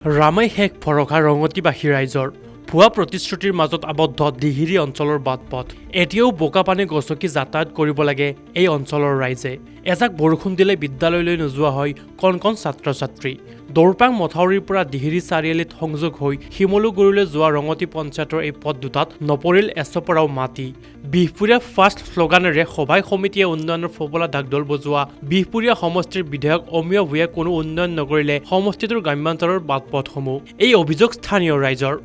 ৰামাই শেষ ভৰসা ৰঙতিবাসী ৰাইজৰ ভুৱা প্ৰতিশ্ৰুতিৰ মাজত আবদ্ধ দিহিৰি অঞ্চলৰ বাট পথ এতিয়াও বোকা পানী গছকি যাতায়াত কৰিব লাগে এই অঞ্চলৰ ৰাইজে এজাক বৰষুণ দিলে বিদ্যালয়লৈ নোযোৱা হয় কণ কণ ছাত্ৰ ছাত্ৰী দৌৰপাং মথাউৰিৰ পৰা দিহিৰি চাৰিআলিত সংযোগ হৈ শিমলুগুৰিলৈ যোৱা ৰঙতি পঞ্চায়তৰ এই পথ দুটাত নপৰিল এচপৰাও মাটি বিহপুৰীয়া ফাৰ্ষ্ট শ্লোগানেৰে সভাই সমিতিয়ে উন্নয়নৰ ফবলা ঢাকঢোল বজোৱা বিহপুৰীয়া সমষ্টিৰ বিধায়ক অমীয় ভূঞাই কোনো উন্নয়ন নকৰিলে সমষ্টিটোৰ গ্ৰাম্যাঞ্চলৰ বাট পথসমূহ এই অভিযোগ স্থানীয় ৰাইজৰ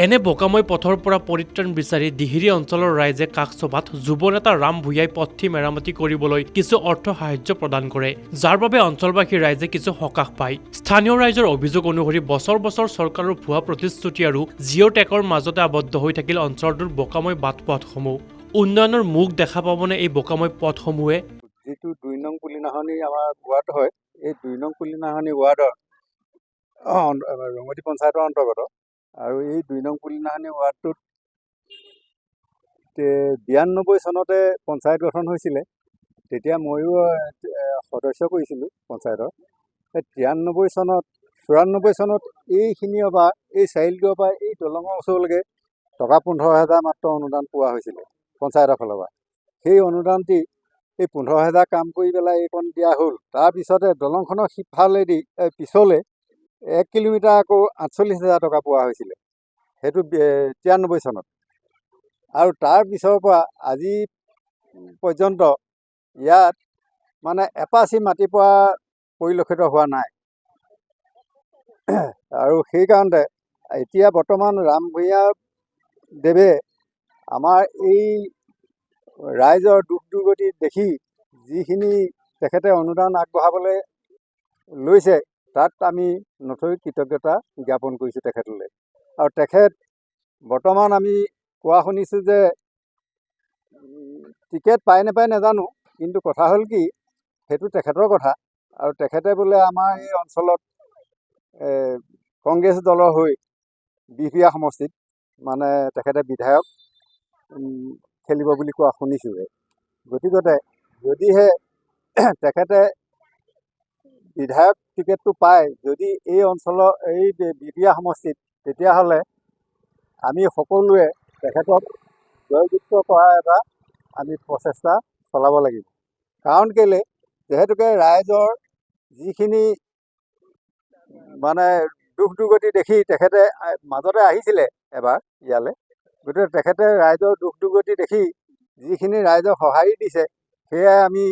এনে বোকাময় পথৰ পৰা পৰিত্ৰাণ বিচাৰি দিহিৰি অঞ্চলৰ ৰাইজে কাকচভাত যুৱ নেতা ৰাম ভূঞাই পথটি মেৰামতি কৰিবলৈ কিছু অৰ্থ সাহায্য প্ৰদান কৰে যাৰ বাবে অঞ্চলবাসী ৰাইজে কিছু সকাহ পায় স্থানীয় ৰাইজৰ অভিযোগ অনুসৰি বছৰ বছৰ চৰকাৰৰ ভুৱা প্ৰতিশ্ৰুতি আৰু জিঅ' টেকৰ মাজতে আবদ্ধ হৈ থাকিল অঞ্চলটোৰ বোকাময় বাট পথসমূহ উন্নয়নৰ মুখ দেখা পাবনে এই বোকাময় পথসমূহে যিটো ২ নং পুলিনাহনি আমাৰ ৱাৰ্ড হয় এই ২ নং পুলিনাহনি ৱাৰ্ডৰ ৰঙতি পঞ্চায়তৰ অন্তৰ্গত আৰু এই ২ নং পুলিনাহনি ৱাৰ্ডটোত ৯২ চনতে পঞ্চায়ত গঠন হৈছিলে তেতিয়া ময়ো সদস্য কৰিছিলোঁ পঞ্চায়তৰ ৯৩ চনত ৯৪ চনত এইখিনিৰ পৰা এই চাৰিআলিটোৰ পৰা এই দলঙৰ ওচৰলৈকে টকা ১৫,০০০ মাত্ৰ অনুদান পোৱা হৈছিলে পঞ্চায়তৰ ফালৰ পৰা সেই অনুদানটি এই ১৫,০০০ কাম কৰি পেলাই এইকণ দিয়া হ'ল তাৰপিছতে দলংখনৰ সিফালেদি পিছলৈ ১ কিলোমিটাৰ আকৌ ৪৮,০০০ টকা পোৱা হৈছিলে সেইটো ৯৩ চনত আৰু তাৰ পিছৰ পৰা আজি পৰ্যন্ত ইয়াত মানে এপাচি মাটি পোৱা পৰিলক্ষিত হোৱা নাই আৰু সেইকাৰণতে এতিয়া বৰ্তমান ৰাম ভূঞা দেৱে আমাৰ এই ৰাইজৰ দুখ দুৰ্গতি দেখি যিখিনি তেখেতে অনুদান আগবঢ়াবলৈ লৈছে তাত আমি নথৈ কৃতজ্ঞতা জ্ঞাপন কৰিছোঁ তেখেতলৈ আৰু তেখেত বৰ্তমান আমি কোৱা শুনিছোঁ যে টিকেট পায় নাপায় নাজানো কিন্তু কথা হ'ল কি সেইটো তেখেতৰ কথা আৰু তেখেতে বোলে আমাৰ এই অঞ্চলত কংগ্ৰেছ দলৰ হৈ বিহপুৰীয়া সমষ্টিত মানে তেখেতে বিধায়ক খেলিব বুলি কোৱা শুনিছোঁহে গতিকে যদিহে তেখেতে বিধায়ক টিকেটটো পায় যদি এই অঞ্চলৰ এই বিহপুৰীয়া সমষ্টিত তেতিয়াহ'লে আমি সকলোৱে তেখেতক জয়যুক্ত কৰাৰ এটা আমি প্ৰচেষ্টা চলাব লাগিব কাৰণ কেলৈ যিহেতুকে ৰাইজৰ যিখিনি মানে দুখ দুৰ্গতি দেখি তেখেতে মাজতে আহিছিলে এবাৰ ইয়ালৈ গতিকে তেখেতে ৰাইজৰ দুখ দুৰ্গতি দেখি যিখিনি ৰাইজক সঁহাৰি দিছে সেয়াই আমি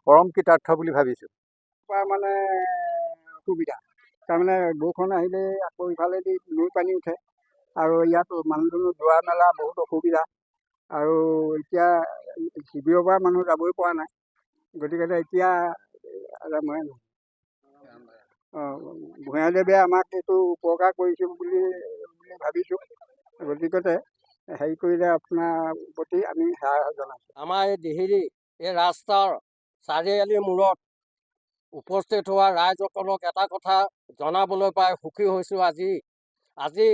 পৰম কৃতাৰ্থ বুলি ভাবিছোঁ মানে অসুবিধা তাৰমানে বৰষুণ আহিলে আকৌ ইফালেদি নৈ পানী উঠে আৰু ইয়াত মানুহ যোৱা মেলা বহুত অসুবিধা আৰু এতিয়া শিবিৰৰ পৰা মানুহ যাবই পৰা নাই গতিকে এতিয়া ভূঞাদেৱে আমাক এইটো উপকাৰ কৰিছোঁ বুলি ভাবিছোঁ গতিকে হেৰি কৰিলে আপোনাৰ প্ৰতি আমি সেৱা জনাইছোঁ আমাৰ এই দিহিৰি এই ৰাস্তাৰ চাৰিআলিৰ মূৰত উপস্থিত হোৱা ৰাইজসকলক এটা কথা জনাবলৈ পাই সুখী হৈছোঁ আজি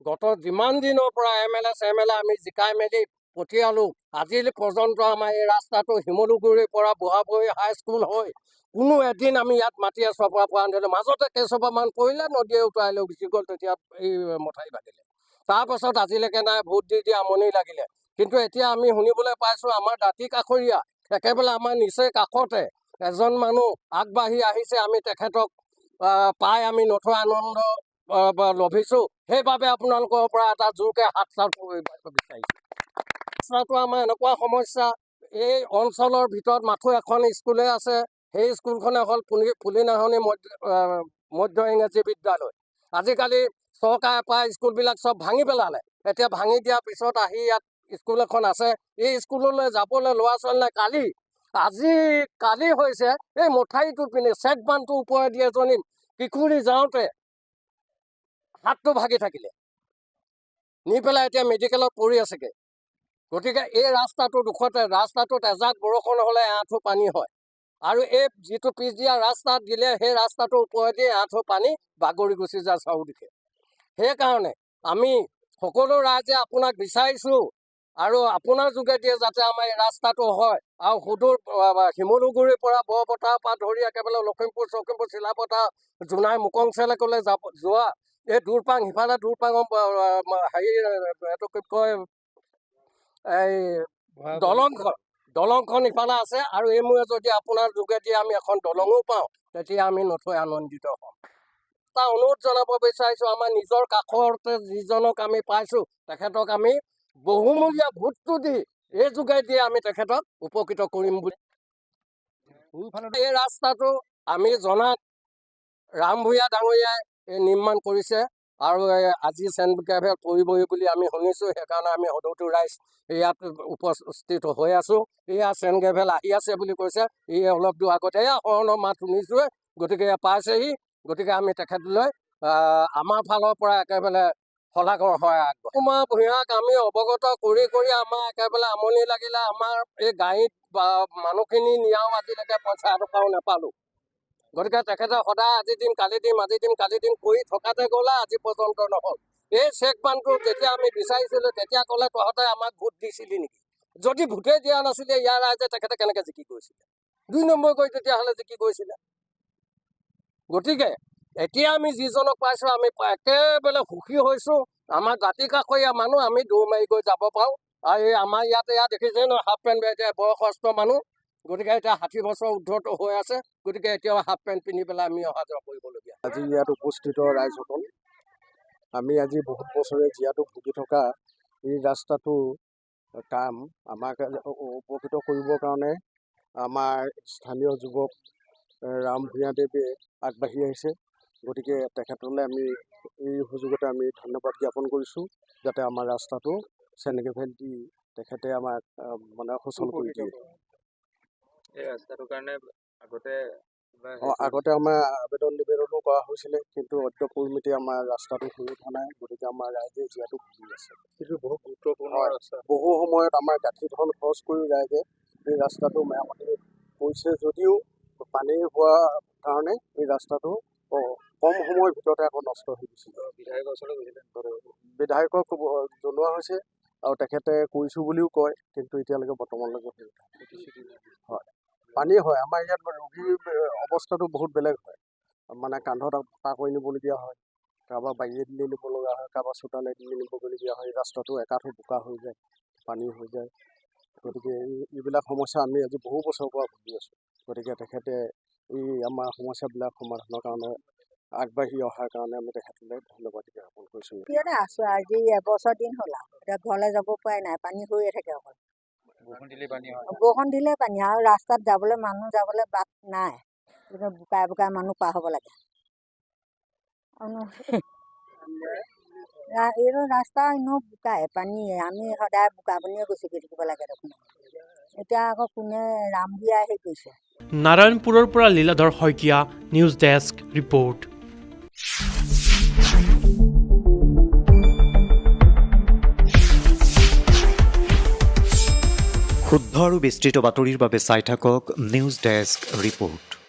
গত যিমান দিনৰ পৰা এম.এল.এ. আমি জিকাই মেলি পঠিয়ালোঁ আজি পৰ্যন্ত আমাৰ এই ৰাস্তাটো শিমলুগুৰিৰ পৰা বুঢ়াবুঢ়ী হাইস্কুল হৈ কোনো এদিন আমি ইয়াত মাটিয়ে চপৰা পৰা আনিলোঁ মাজতে কেইচপামান পৰিলে নদীয়ে উটুৱাই লৈ গুচি গ'ল তেতিয়া এই মথাউৰি ভাগিলে তাৰপাছত আজিলৈকে নাই ভোট দি আমনি লাগিলে কিন্তু এতিয়া আমি শুনিবলৈ পাইছোঁ আমাৰ দাঁতি কাষৰীয়া একেবাৰে আমাৰ নিচেই কাষতে এজন মানুহ আগবাঢ়ি আহিছে আমি তেখেতক পাই আমি নথৈ আনন্দ লভিছোঁ সেইবাবে আপোনালোকৰ পৰা এটা জোৰকৈ হাত চাপ বিচাৰিছোঁ ৰাস্তাটো আমাৰ এনেকুৱা সমস্যা এই অঞ্চলৰ ভিতৰত মাথো এখন স্কুলে আছে সেই স্কুলখনে হ'ল পুলিনাহনি মধ্য ইংৰাজী বিদ্যালয় আজিকালি চৰকাৰে প্ৰায় স্কুলবিলাক চব ভাঙি পেলালে এতিয়া ভাঙি দিয়াৰ পিছত আহি ইয়াত স্কুল এখন আছে এই স্কুললৈ যাবলৈ ল'ৰা ছোৱালী নাই কালি হৈছে এই মথাউৰিটোৰ পিনে চেক বান্ধটোৰ ওপৰেদি এজনী কিশোৰী যাওঁতে হাতটো ভাগি থাকিলে নি পেলাই এতিয়া মেডিকেলত পৰি আছেগৈ গতিকে এই ৰাস্তাটোত এজাক বৰষুণ হ'লে এআঁঠু পানী হয় আৰু এই যিটো পিছ দিয়া ৰাস্তাত দিলে সেই ৰাস্তাটোৰ ওপৰেদি এআঁঠু পানী বাগৰি গুচি যায় চাৰিওদিশে সেইকাৰণে আমি সকলো ৰাইজে আপোনাক বিচাৰিছোঁ আৰু আপোনাৰ যোগেদিয়ে যাতে আমাৰ এই ৰাস্তাটো হয় আৰু সুদূৰ শিমলুগুৰিৰ পৰা বৰপথাৰৰ পৰা ধৰি একেবাৰে লখিমপুৰ চিলাপথাৰ জোনাই মুকংচেলেকলৈ যোৱা এই দূৰপাং সিফালে দূৰপাঙৰ হেৰি এইটো কি কয় এই দলংখন ইফালে আছে আৰু এই মূৰে যদি আপোনাৰ যোগেদি আমি এখন দলঙো পাওঁ তেতিয়া আমি নথৈ আনন্দিত হ'ম। এটা অনুৰোধ জনাব বিচাৰিছোঁ, আমাৰ নিজৰ কাষতে যিজনক আমি পাইছোঁ তেখেতক আমি বহুমূলীয়া ভোটটো দি এই যোগেদি আমি তেখেতক উপকৃত কৰিম বুলি। এই ৰাস্তাটো আমি জনাত ৰাম ভূঞা ডাঙৰীয়াই নিৰ্মাণ কৰিছে আৰু আজি চেণ্ট গ্ৰেভেল পৰিবহি বুলি আমি শুনিছোঁ। সেইকাৰণে আমি সদৌটো ৰাইজ ইয়াত উপস্থিত হৈ আছোঁ। এয়া চেণ্ট গ্ৰেভেল আহি আছে বুলি কৈছে, এই অলপ দূৰ আগতে এয়া হৰণৰ মাত শুনিছোঁৱে, গতিকে পাইছেহি। গতিকে আমি তেখেতলৈ আমাৰ ফালৰ পৰা একেবাৰে শলাগৰ হয় কুমাৰ ভূঞাক আমি অৱগত কৰি আমাৰ একেবাৰে আমনি লাগিলে। আমাৰ এই গাড়ীত মানুহখিনি নিয়াও আজিলৈকে পইচা এটকাও নাপালোঁ। গতিকে তেখেতে সদায় আজি দিম কালি দিম কৰি থকাতে গ'লে আজি পৰ্যন্ত নহ'ল। এই চেক বানটো যেতিয়া আমি বিচাৰিছিলোঁ তেতিয়া ক'লে তহঁতে আমাক ভোট দিছিলি নেকি? যদি ভোটেই দিয়া নাছিলে ইয়াৰ ৰাইজে তেখেতে কেনেকৈ জিকি গৈছিলে? 2 নম্বৰ কৰি তেতিয়াহ'লে জিকি গৈছিলে। গতিকে এতিয়া আমি যিজনক পাইছোঁ আমি একেবাৰে সুখী হৈছোঁ। আমাৰ দাঁতি কাষৰীয়া মানুহ, আমি দৌৰ মাৰি গৈ যাব পাৰোঁ। আৰু এই আমাৰ ইয়াতে দেখিছে ন হাফ পেণ্ট এতিয়া বয়সস্থ মানুহ, গতিকে এতিয়া 60 বছৰ ঊৰ্ধত হৈ আছে। গতিকে এতিয়াও হাফ পেণ্ট পিন্ধি পেলাই আমি অহা যোৱা কৰিবলগীয়া। আজি ইয়াত উপস্থিত ৰাইজসকল, আমি আজি বহুত বছৰে জীয়াতো ভুগি থকা এই ৰাস্তাটো কাম আমাক উপকৃত কৰিবৰ কাৰণে আমাৰ স্থানীয় যুৱক ৰাম ভূঞাদেৱে আগবাঢ়ি আহিছে। গতিকে তেখেতলৈ আমি এই সুযোগতে আমি ধন্যবাদ জ্ঞাপন কৰিছোঁ, যাতে আমাৰ ৰাস্তাটো চেণ্ট গ্ৰেভেল দি তেখেতে আমাক মানে সুচল কৰি দিয়ে। এই ৰাস্তাটোৰ কাৰণে আগতে আমাৰ আবেদন নিবেদনো কৰা হৈছিলে, কিন্তু অদ্যপৰিমিতি আমাৰ ৰাস্তাটো হৈ উঠা নাই। গতিকে আমাৰ ৰাইজে জীয়াতো ভুগি আছে। কিন্তু বহুত গুৰুত্বপূৰ্ণ ৰাস্তা। বহু সময়ত আমাৰ গাঁঠি ধন খৰচ কৰি ৰাইজে এই ৰাস্তাটো মেৰামতি কৰিছে যদিও পানী হোৱাৰ কাৰণে এই ৰাস্তাটো কম সময়ৰ ভিতৰতে আকৌ নষ্ট হৈ গৈছিল। বিধায়কৰ ওচৰলৈ গৈছিলে, বিধায়কক জনোৱা হৈছে আৰু তেখেতে কৰিছোঁ বুলিও কয়, কিন্তু এতিয়ালৈকে বৰ্তমানলৈকে হৈ উঠা হয়। পানী হয় আমাৰ ইয়াত ৰোগীৰ অৱস্থাটো বহুত বেলেগ হয়, মানে কান্ধত পাৰ কৰি নিবলগীয়া হয়, কাৰোবাৰ বাৰীয়েদি নিব লগা হয়, কাৰোবাৰ চোতালেদি নিবলগীয়া হয়। ৰাস্তাটো একাঠো বোকা হৈ যায়, পানী হৈ যায়। গতিকে এইবিলাক সমস্যা আমি আজি বহু বছৰৰ পৰা ভুগি আছোঁ। গতিকে তেখেতে এই আমাৰ সমস্যাবিলাক সমাধানৰ কাৰণে আগবাঢ়ি অহাৰ কাৰণে আমি তেখেতলৈ ধন্যবাদ জ্ঞাপন কৰিছোঁ। ইয়াতে আছোঁ আজি এবছৰ দিন হ'ল আৰু এতিয়া ঘৰলৈ যাব পৰাই নাই, পানী হৈয়ে থাকে অকল। বৰষুণ দিলে পানী হয়, বৰষুণ দিলে পানী, আৰু ৰাস্তাত যাবলৈ মানুহ যাবলৈ বাট নাই, বোকাই মানুহ পাৰ হ'ব লাগে। এইটো ৰাস্তা এনেও বোকাই পানীয়ে, আমি সদায় বোকা পানীয়ে গুচি গৈ থাকিব লাগে দেখোন। এতিয়া আকৌ কোনে ৰাম ভূঞাই হেৰি কৰিছে। নাৰায়ণপুৰৰ পৰা Liladhar Saikia, news desk report. শুদ্ধ আৰু বিস্তৃত বাতৰিৰ বাবে চাই থাকক নিউজ ডেস্ক ৰিপৰ্ট।